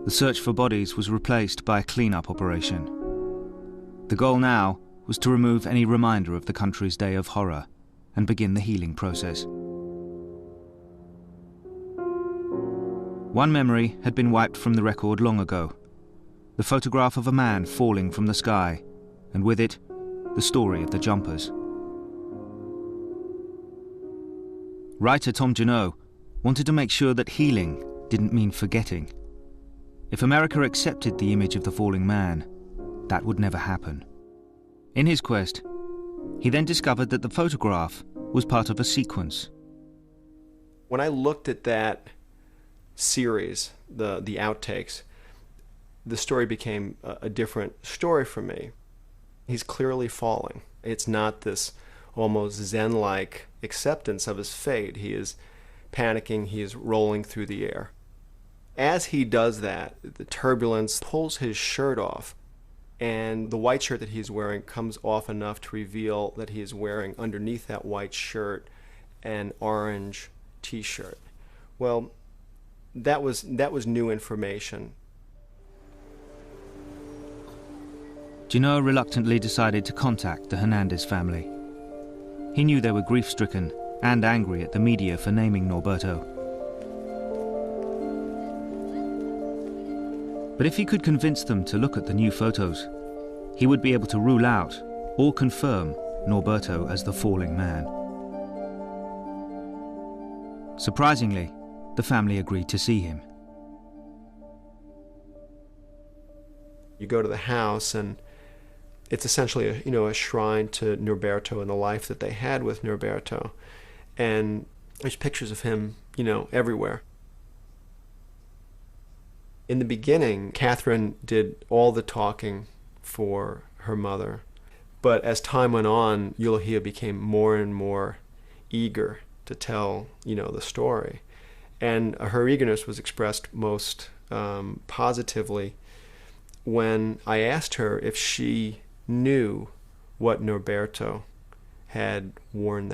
the search for bodies was replaced by a clean-up operation. The goal now was to remove any reminder of the country's day of horror and begin the healing process. One memory had been wiped from the record long ago, the photograph of a man falling from the sky, and with it, the story of the jumpers. Writer Tom Junot wanted to make sure that healing didn't mean forgetting. If America accepted the image of the falling man, that would never happen. In his quest, he then discovered that the photograph was part of a sequence. When I looked at that series, the outtakes, the story became a different story for me. He's clearly falling. It's not this almost Zen-like acceptance of his fate. He is panicking, he is rolling through the air. As he does that, the turbulence pulls his shirt off, and the white shirt that he's wearing comes off enough to reveal that he is wearing underneath that white shirt an orange t-shirt. Well, that was new information. Junot reluctantly decided to contact the Hernandez family. He knew they were grief-stricken and angry at the media for naming Norberto. But if he could convince them to look at the new photos, he would be able to rule out or confirm Norberto as the falling man. Surprisingly, the family agreed to see him. You go to the house, and it's essentially a shrine to Norberto and the life that they had with Norberto. And there's pictures of him, everywhere. In the beginning, Catherine did all the talking for her mother. But as time went on, Eulogia became more and more eager to tell, the story. And her eagerness was expressed most positively when I asked her if she knew what Norberto had worn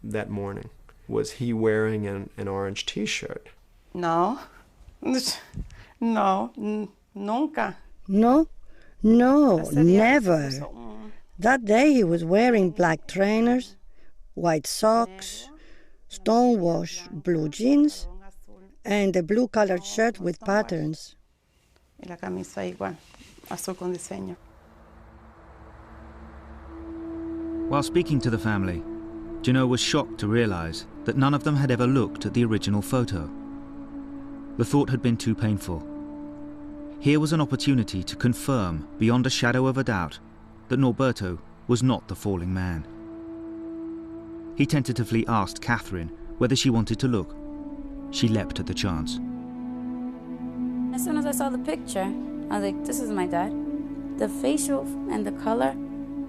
that morning. Was he wearing an orange t-shirt? No. No, nunca. No, never. That day he was wearing black trainers, white socks, stonewash blue jeans, and a blue-colored shirt with patterns. Y la camisa igual, azul con diseño. While speaking to the family, Junot was shocked to realize that none of them had ever looked at the original photo. The thought had been too painful. Here was an opportunity to confirm, beyond a shadow of a doubt, that Norberto was not the falling man. He tentatively asked Catherine whether she wanted to look. She leapt at the chance. As soon as I saw the picture, I was like, this is my dad. The facial and the color,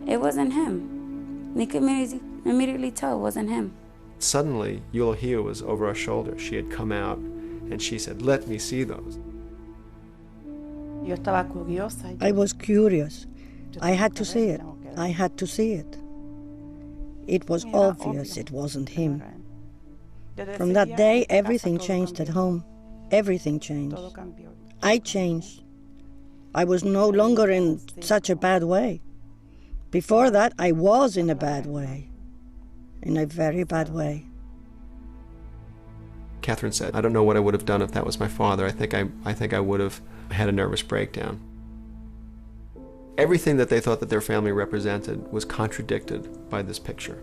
it wasn't him. You could immediately tell it wasn't him. Suddenly, Eulogia was over our shoulder. She had come out, and she said, "Let me see those." I was curious. I had to see it. It was obvious it wasn't him. From that day, everything changed at home. Everything changed. I changed. I was no longer in such a bad way. Before that, I was in a bad way. In a very bad way. Catherine said, "I don't know what I would have done if that was my father. I think I would have had a nervous breakdown." Everything that they thought that their family represented was contradicted by this picture.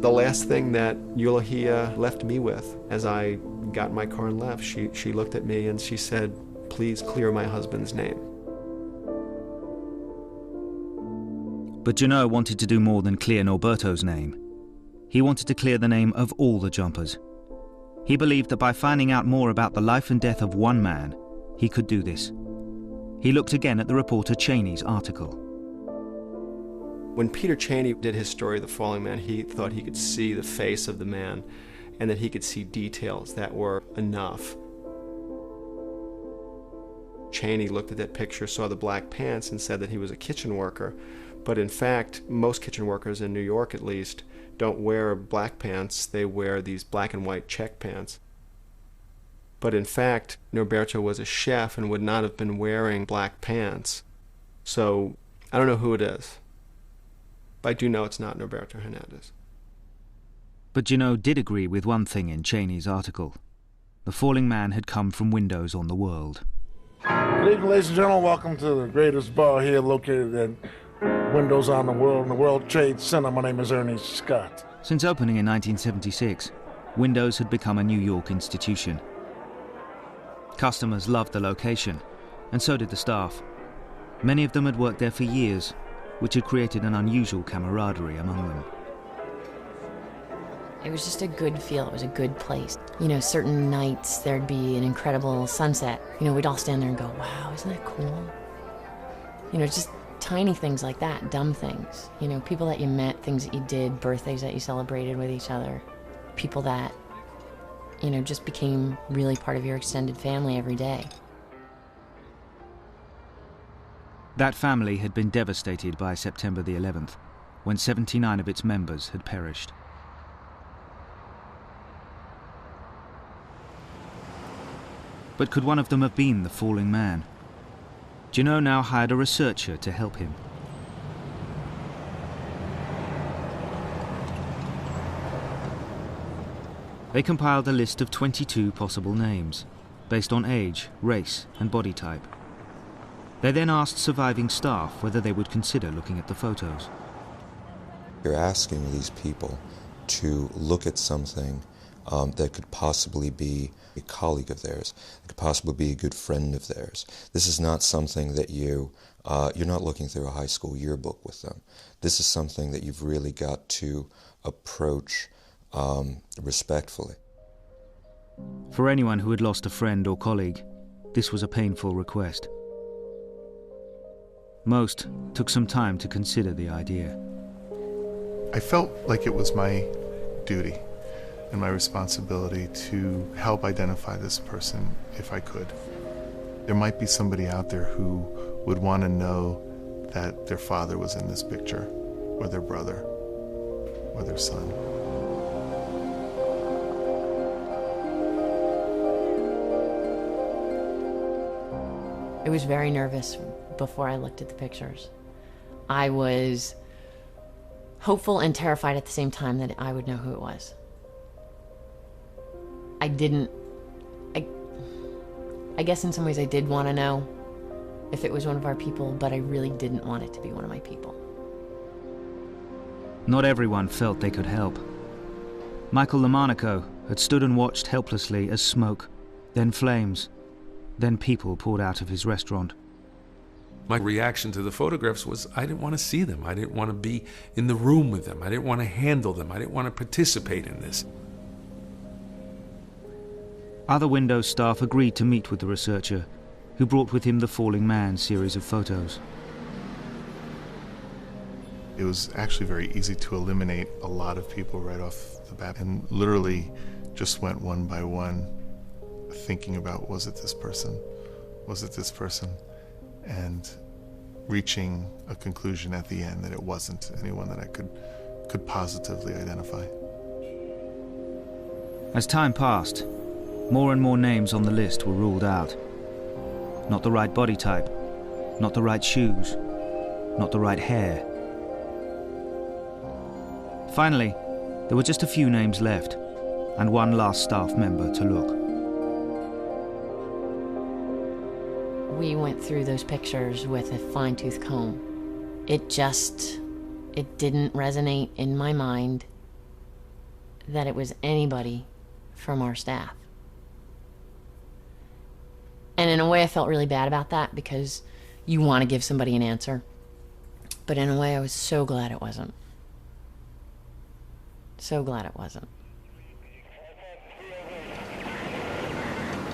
The last thing that Eulogia left me with as I got in my car and left, she looked at me and she said, "Please clear my husband's name." But Junot wanted to do more than clear Norberto's name. He wanted to clear the name of all the jumpers. He believed that by finding out more about the life and death of one man, he could do this. He looked again at the reporter Cheney's article. When Peter Cheney did his story, The Falling Man, he thought he could see the face of the man and that he could see details that were enough. Cheney looked at that picture, saw the black pants, and said that he was a kitchen worker. But in fact, most kitchen workers in New York, at least, don't wear black pants. They wear these black and white check pants. But in fact, Norberto was a chef and would not have been wearing black pants. So I don't know who it is. But I do know it's not Norberto Hernandez. But Junot did agree with one thing in Cheney's article. The falling man had come from windows on the world. Good evening, ladies and gentlemen. Welcome to the greatest bar here located at Windows on the World in the World Trade Center. My name is Ernie Scott. Since opening in 1976, Windows had become a New York institution. Customers loved the location, and so did the staff. Many of them had worked there for years, which had created an unusual camaraderie among them. It was just a good feel. It was a good place. You know, certain nights there'd be an incredible sunset. You know, we'd all stand there and go, wow, isn't that cool? You know, just tiny things like that, dumb things. You know, people that you met, things that you did, birthdays that you celebrated with each other. People that, you know, just became really part of your extended family every day. That family had been devastated by September the 11th, when 79 of its members had perished. But could one of them have been the falling man? Juneau now hired a researcher to help him. They compiled a list of 22 possible names, based on age, race, and body type. They then asked surviving staff whether they would consider looking at the photos. You're asking these people to look at something that could possibly be a colleague of theirs, that could possibly be a good friend of theirs. This is not something that you're not looking through a high school yearbook with them. This is something that you've really got to approach respectfully. For anyone who had lost a friend or colleague, this was a painful request. Most took some time to consider the idea. I felt like it was my duty and my responsibility to help identify this person if I could. There might be somebody out there who would want to know that their father was in this picture, or their brother, or their son. I was very nervous before I looked at the pictures. I was hopeful and terrified at the same time that I would know who it was. I guess in some ways I did want to know if it was one of our people, but I really didn't want it to be one of my people. Not everyone felt they could help. Michael Lamarnico had stood and watched helplessly as smoke, then flames, then people poured out of his restaurant. My reaction to the photographs was I didn't want to see them. I didn't want to be in the room with them. I didn't want to handle them. I didn't want to participate in this. Other Windows staff agreed to meet with the researcher, who brought with him the Falling Man series of photos. It was actually very easy to eliminate a lot of people right off the bat, and literally just went one by one, thinking about, was it this person? Was it this person? And reaching a conclusion at the end that it wasn't anyone that I could positively identify. As time passed, more and more names on the list were ruled out. Not the right body type, not the right shoes, not the right hair. Finally, there were just a few names left, and one last staff member to look. We went through those pictures with a fine-tooth comb. It didn't resonate in my mind that it was anybody from our staff. And in a way I felt really bad about that, because you want to give somebody an answer. But in a way I was so glad it wasn't. So glad it wasn't.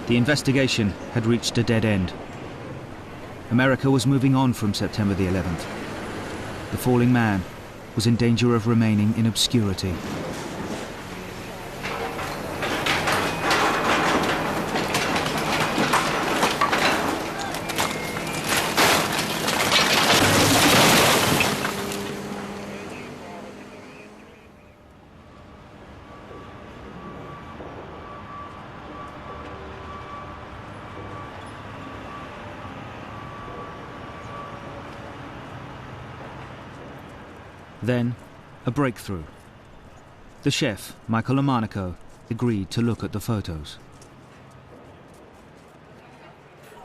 The investigation had reached a dead end. America was moving on from September the 11th. The falling man was in danger of remaining in obscurity. Then, a breakthrough. The chef, Michael Lamarnico, agreed to look at the photos.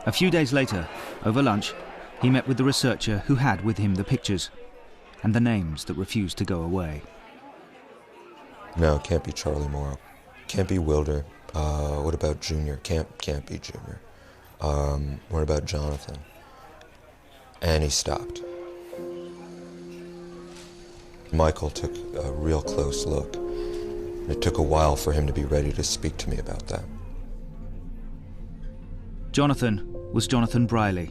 A few days later, over lunch, he met with the researcher who had with him the pictures and the names that refused to go away. No, it can't be Charlie Morrow. Can't be Wilder. What about Junior? Can't be Junior. What about Jonathan? And he stopped. Michael took a real close look, And it took a while for him to be ready to speak to me about that. Jonathan was Jonathan Briley.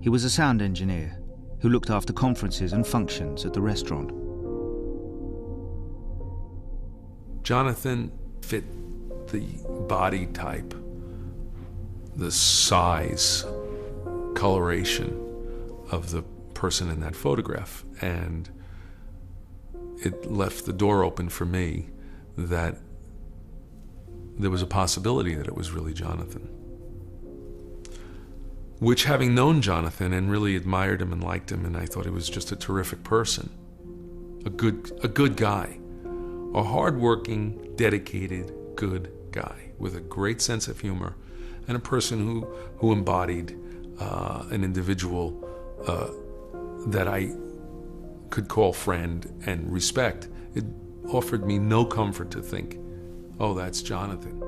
He was a sound engineer who looked after conferences and functions at the restaurant. Jonathan fit the body type, the size, coloration of the person in that photograph, and it left the door open for me that there was a possibility that it was really Jonathan. Which, having known Jonathan and really admired him and liked him, and I thought he was just a terrific person, a good guy, a hardworking, dedicated, good guy with a great sense of humor, and a person who embodied an individual that I could call friend and respect. It offered me no comfort to think, oh, that's Jonathan.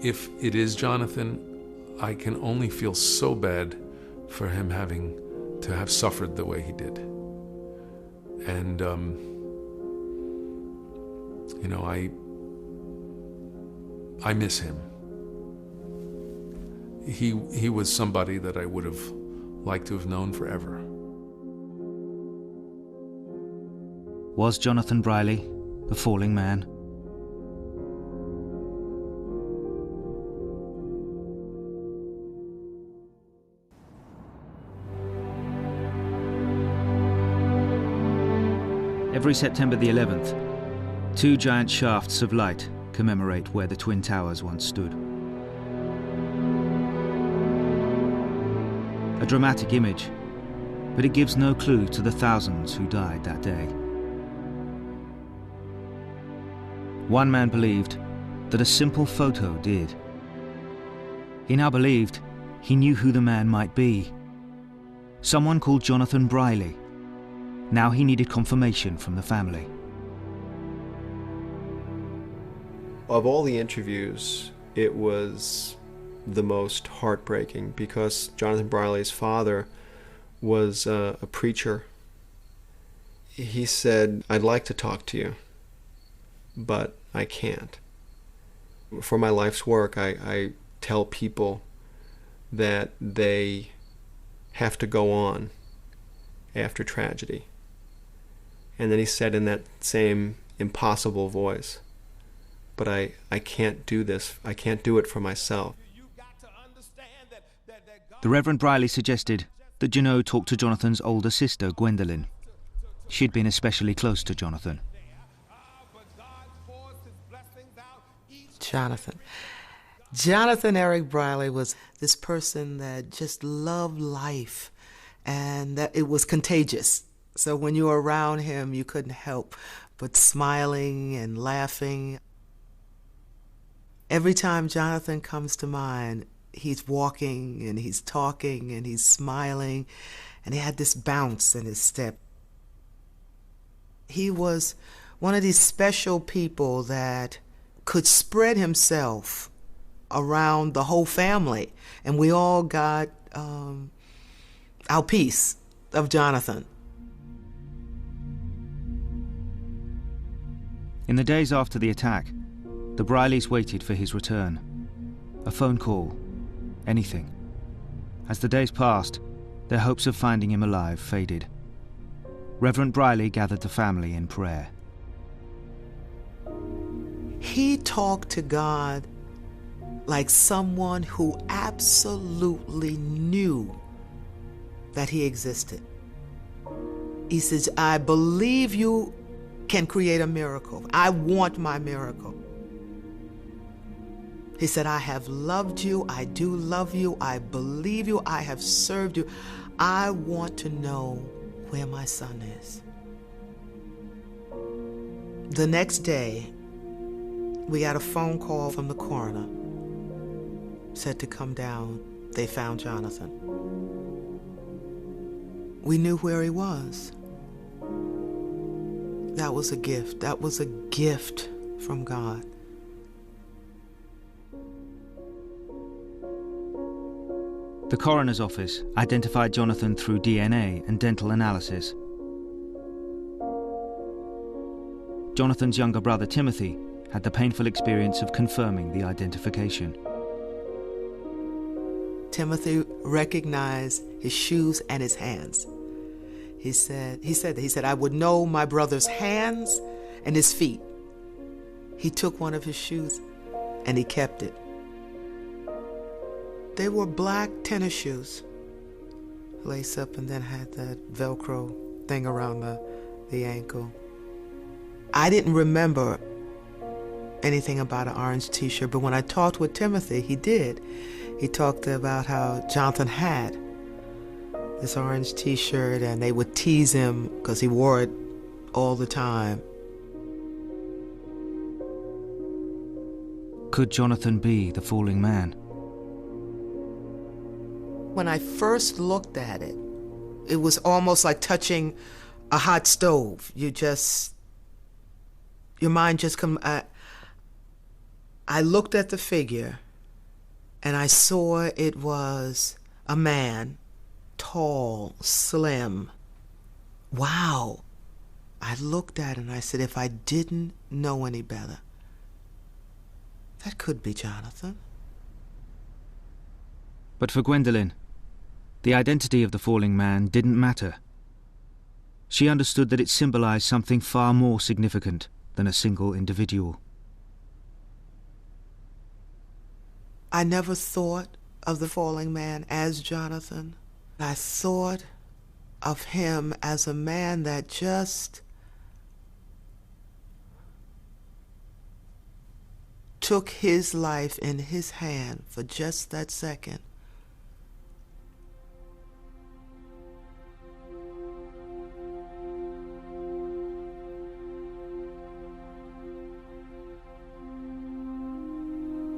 If it is Jonathan, I can only feel so bad for him having to have suffered the way he did. And, you know, I miss him. He was somebody that I would have liked to have known forever. Was Jonathan Briley the falling man? Every September the 11th, two giant shafts of light commemorate where the Twin Towers once stood. A dramatic image, but it gives no clue to the thousands who died that day. One man believed that a simple photo did. He now believed he knew who the man might be. Someone called Jonathan Briley. Now he needed confirmation from the family. Of all the interviews, it was the most heartbreaking because Jonathan Briley's father was a preacher. He said, "I'd like to talk to you, but I can't." For my life's work, I tell people that they have to go on after tragedy. And then he said in that same impossible voice, "But I can't do this. I can't do it for myself." The Reverend Briley suggested that Jeannot talk to Jonathan's older sister, Gwendolyn. She'd been especially close to Jonathan. Jonathan Eric Briley was this person that just loved life, and that it was contagious. So when you were around him, you couldn't help but smiling and laughing. Every time Jonathan comes to mind, he's walking and he's talking and he's smiling, and he had this bounce in his step. He was one of these special people that could spread himself around the whole family, and we all got our piece of Jonathan. In the days after the attack, the Brileys waited for his return. A phone call, anything. As the days passed, their hopes of finding him alive faded. Reverend Briley gathered the family in prayer. He talked to God like someone who absolutely knew that he existed. He says, "I believe you can create a miracle. I want my miracle." He said, "I have loved you. I do love you. I believe you. I have served you. I want to know where my son is." The next day, we got a phone call from the coroner. Said to come down. They found Jonathan. We knew where he was. That was a gift. That was a gift from God. The coroner's office identified Jonathan through DNA and dental analysis. Jonathan's younger brother Timothy had the painful experience of confirming the identification. Timothy recognized his shoes and his hands. He said, I would know my brother's hands and his feet. He took one of his shoes and he kept it. They were black tennis shoes, lace up, and then had that Velcro thing around the ankle. I didn't remember anything about an orange t-shirt, but when I talked with Timothy, he did. He talked about how Jonathan had this orange t-shirt and they would tease him because he wore it all the time. Could Jonathan be the falling man? When I first looked at it, it was almost like touching a hot stove. Your mind just come. I looked at the figure and I saw it was a man, tall, slim. Wow. I looked at it and I said, if I didn't know any better, that could be Jonathan. But for Gwendolyn, the identity of the falling man didn't matter. She understood that it symbolized something far more significant than a single individual. I never thought of the falling man as Jonathan. I thought of him as a man that just took his life in his hand for just that second.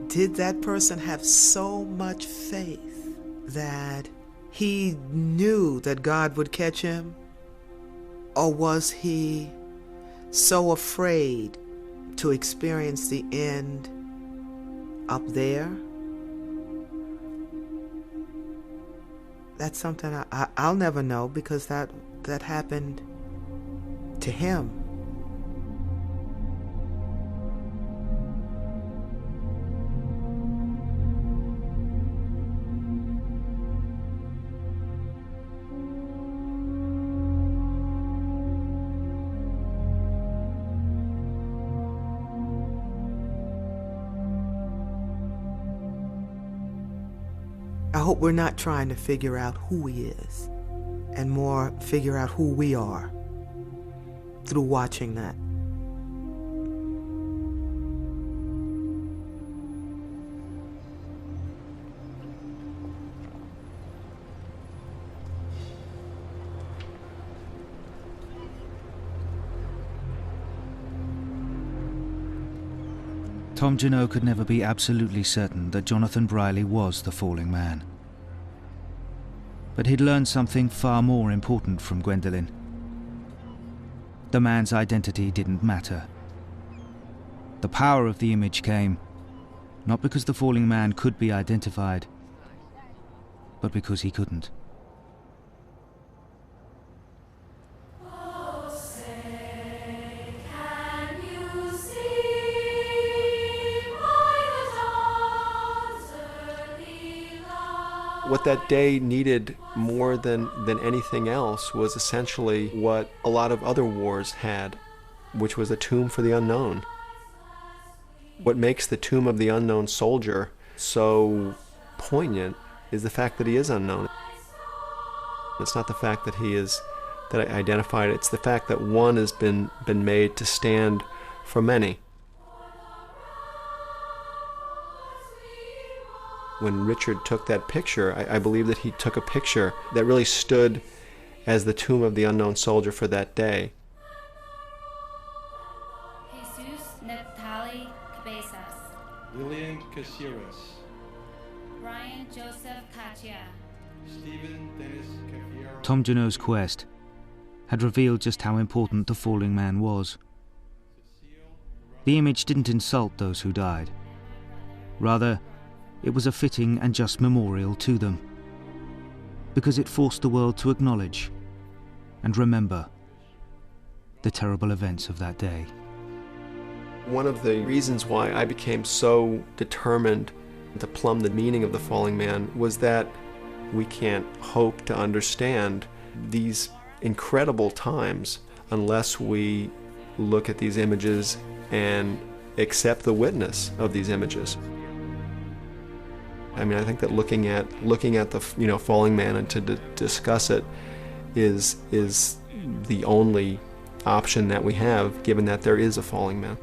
Did that person have so much faith that he knew that God would catch him? Or was he so afraid to experience the end up there? That's something I'll never know, because that happened to him. I hope we're not trying to figure out who he is, and more figure out who we are through watching that. Tom Janot could never be absolutely certain that Jonathan Briley was the falling man. But he'd learned something far more important from Gwendolyn. The man's identity didn't matter. The power of the image came, not because the falling man could be identified, but because he couldn't. What that day needed more than anything else was essentially what a lot of other wars had, which was a tomb for the unknown. What makes the tomb of the unknown soldier so poignant is the fact that he is unknown. It's not the fact that he is identified, it's the fact that one has been made to stand for many. When Richard took that picture, I believe that he took a picture that really stood as the tomb of the unknown soldier for that day. Jesus Neptali Cabezas. Lillian Caceres. Brian Joseph Katia. Stephen Dennis Cafiero. Tom Janot's quest had revealed just how important the falling man was. The image didn't insult those who died. Rather, it was a fitting and just memorial to them. because it forced the world to acknowledge and remember the terrible events of that day. One of the reasons why I became so determined to plumb the meaning of the falling man was that we can't hope to understand these incredible times unless we look at these images and accept the witness of these images. I mean, I think that looking at the falling man and to discuss it is the only option that we have, given that there is a falling man.